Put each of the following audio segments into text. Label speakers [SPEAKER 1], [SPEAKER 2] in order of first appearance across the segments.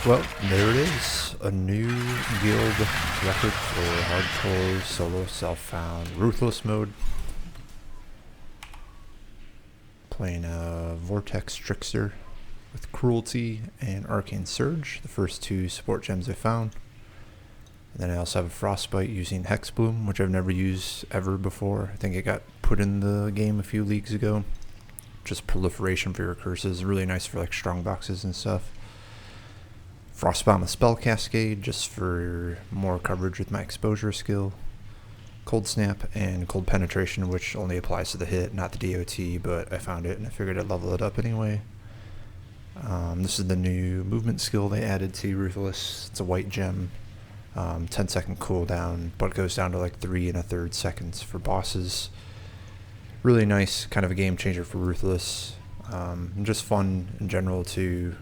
[SPEAKER 1] Well, there it is. A new guild record for hardcore solo self-found Ruthless mode. Playing a Vortex Trickster with Cruelty and Arcane Surge, the first two support gems I found. And then I also have a Frostbite using Hex Bloom, which I've never used ever before. I think it got put in the game a few leagues ago. Just proliferation for your curses, really nice for like strong boxes and stuff. Frostbomb with Spell Cascade, just for more coverage with my exposure skill. Cold Snap and Cold Penetration, which only applies to the hit, not the DoT, but I found it and I figured I'd level it up anyway. This is the new movement skill they added to Ruthless. It's a white gem, 10-second cooldown, but goes down to like 3 1/3 seconds for bosses. Really nice, kind of a game changer for Ruthless. And just fun in general to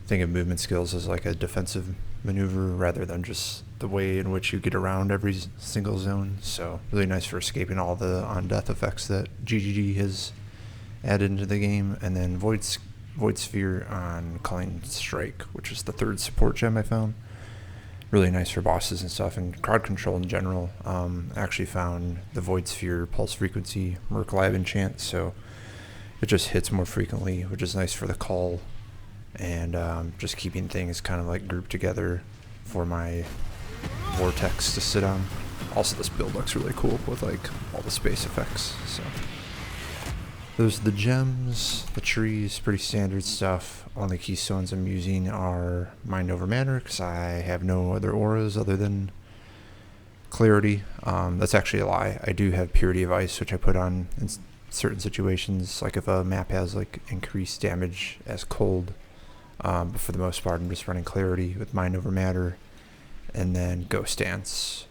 [SPEAKER 1] think of movement skills as like a defensive maneuver rather than just the way in which you get around every single zone. So really nice for escaping all the on-death effects that GGG has added into the game. And then Void Sphere on Calling Strike, which is the third support gem I found. Really nice for bosses and stuff, and crowd control in general. I actually found the Void Sphere Pulse Frequency Merc Lab enchant, so it just hits more frequently, which is nice for the call. And just keeping things kind of like grouped together for my Vortex to sit on. Also, this build looks really cool with like all the space effects. So those are the gems, the trees, pretty standard stuff. Only keystones I'm using are Mind Over Matter because I have no other auras other than Clarity. That's actually a lie. I do have Purity of Ice, which I put on in certain situations, like if a map has like increased damage as cold. But for the most part, I'm just running Clarity with Mind Over Matter, and then Ghost Dance,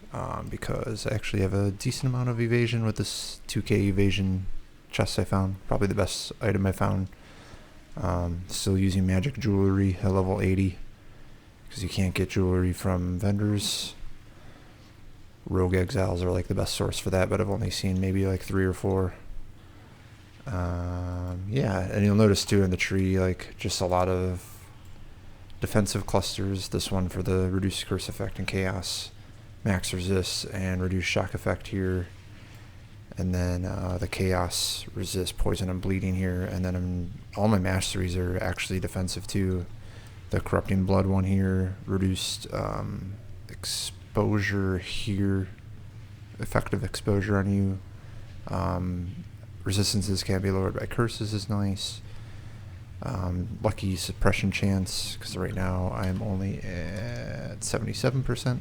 [SPEAKER 1] because I actually have a decent amount of evasion with this 2k evasion chest I found. Probably the best item I found. Still using magic jewelry at level 80, because you can't get jewelry from vendors. Rogue Exiles are like the best source for that, but I've only seen maybe like 3 or 4. Yeah, and you'll notice too in the tree, like just a lot of defensive clusters. This one for the reduced curse effect and chaos, max resist and reduced shock effect here, and then the chaos resist poison and bleeding here. And then all my masteries are actually defensive too. The corrupting blood one here, reduced exposure here, effective exposure on you. Resistances can be lowered by curses is nice. Lucky suppression chance, because right now I'm only at 77%.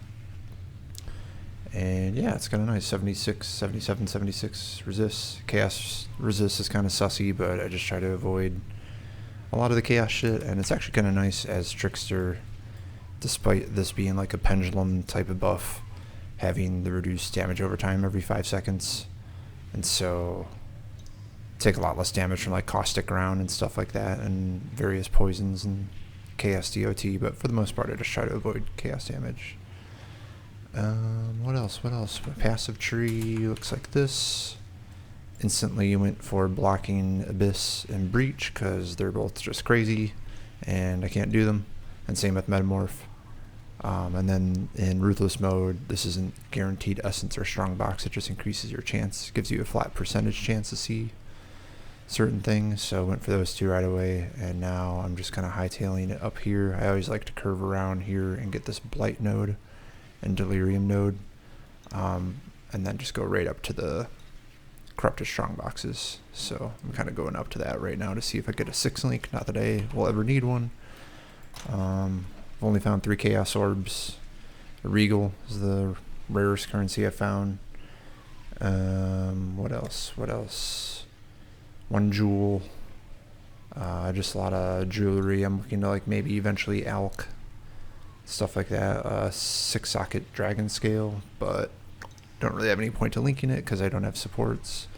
[SPEAKER 1] And yeah, it's kind of nice. 76, 77, 76 resist. Chaos resist is kind of sussy, but I just try to avoid a lot of the chaos shit. And it's actually kind of nice as Trickster, despite this being like a pendulum type of buff, having the reduced damage over time every 5 seconds. And so take a lot less damage from like caustic ground and stuff like that, and various poisons and chaos DoT, but for the most part I just try to avoid chaos damage. What else? My passive tree looks like this. Instantly went for blocking Abyss and Breach because they're both just crazy and I can't do them, and same with Metamorph. And then in Ruthless mode, this isn't guaranteed essence or strong box, it just increases your chance, gives you a flat percentage chance to see certain things, so I went for those two right away. And now I'm just kind of hightailing it up here. I always like to curve around here and get this Blight node and Delirium node, and then just go right up to the Corrupted Strong boxes. So I'm kind of going up to that right now to see if I get a 6-link, not that I will ever need one. I've only found 3 Chaos Orbs. A Regal is the rarest currency I found. What else? 1 jewel. Just a lot of jewelry. I'm looking to like maybe eventually Alk, stuff like that. 6-socket dragon scale, but don't really have any point to linking it because I don't have supports.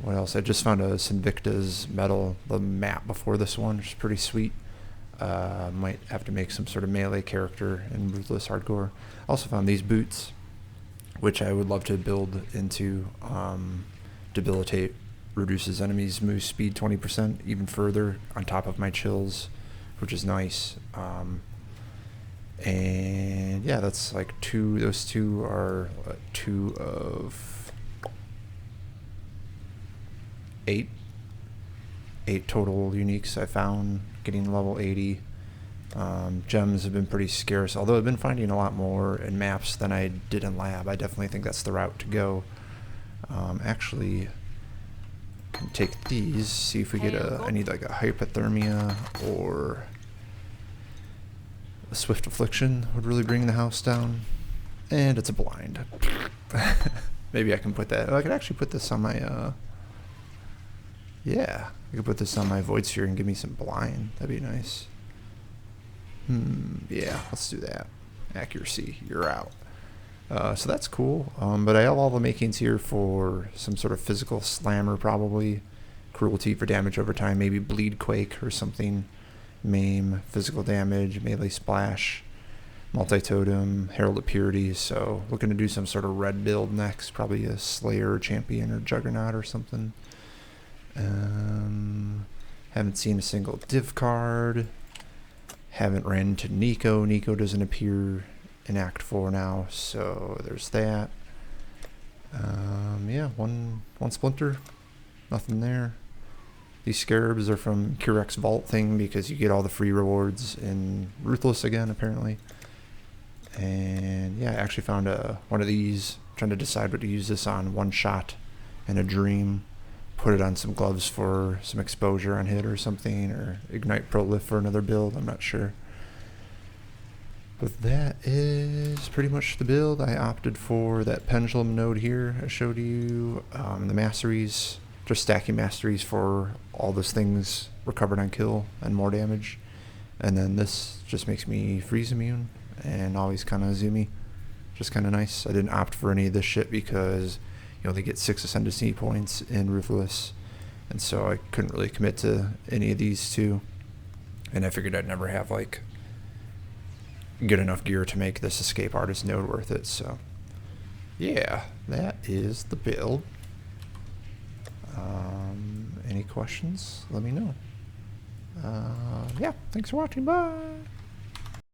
[SPEAKER 1] What else? I just found a Sinvicta's medal, the map before this one, which is pretty sweet. Might have to make some sort of melee character in Ruthless Hardcore. Also found these boots, which I would love to build into. Debilitate reduces enemies' move speed 20% even further on top of my chills, which is nice. And yeah, that's like two. Those two are 2 of 8 total uniques I found getting level 80. Gems have been pretty scarce, although I've been finding a lot more in maps than I did in lab. I definitely think that's the route to go. Actually, can take these, see if we get I need like a hypothermia or a swift affliction would really bring the house down. And it's a blind. Maybe I can put that. Oh, I could actually put this on my, yeah, I could put this on my void sphere and give me some blind. That'd be nice. Yeah, let's do that. Accuracy, you're out. So that's cool. But I have all the makings here for some sort of physical slammer, probably. Cruelty for damage over time, maybe bleed quake or something. Maim, physical damage, melee splash, multi-totem, herald of purity. So looking to do some sort of red build next, probably a slayer champion or juggernaut or something. Haven't seen a single div card. Haven't ran into Nico. Nico doesn't appear in Act 4 now, so there's that. Yeah, one splinter. Nothing there. These scarabs are from Curex Vault thing because you get all the free rewards in Ruthless again, apparently. And yeah, I actually found one of these. Trying to decide what to use this on. One shot and a dream. Put it on some gloves for some exposure on hit or something, or ignite prolift for another build. I'm not sure. But that is pretty much the build. I opted for that pendulum node here I showed you. The masteries, just stacking masteries for all those things recovered on kill and more damage. And then this just makes me freeze immune and always kind of zoomy. Just kind of nice. I didn't opt for any of this shit because you only get 6 ascendancy points in Ruthless, and so I couldn't really commit to any of these two. And I figured I'd never have like good enough gear to make this escape artist node worth it. So yeah, that is the build. Any questions? Let me know. Yeah, thanks for watching. Bye.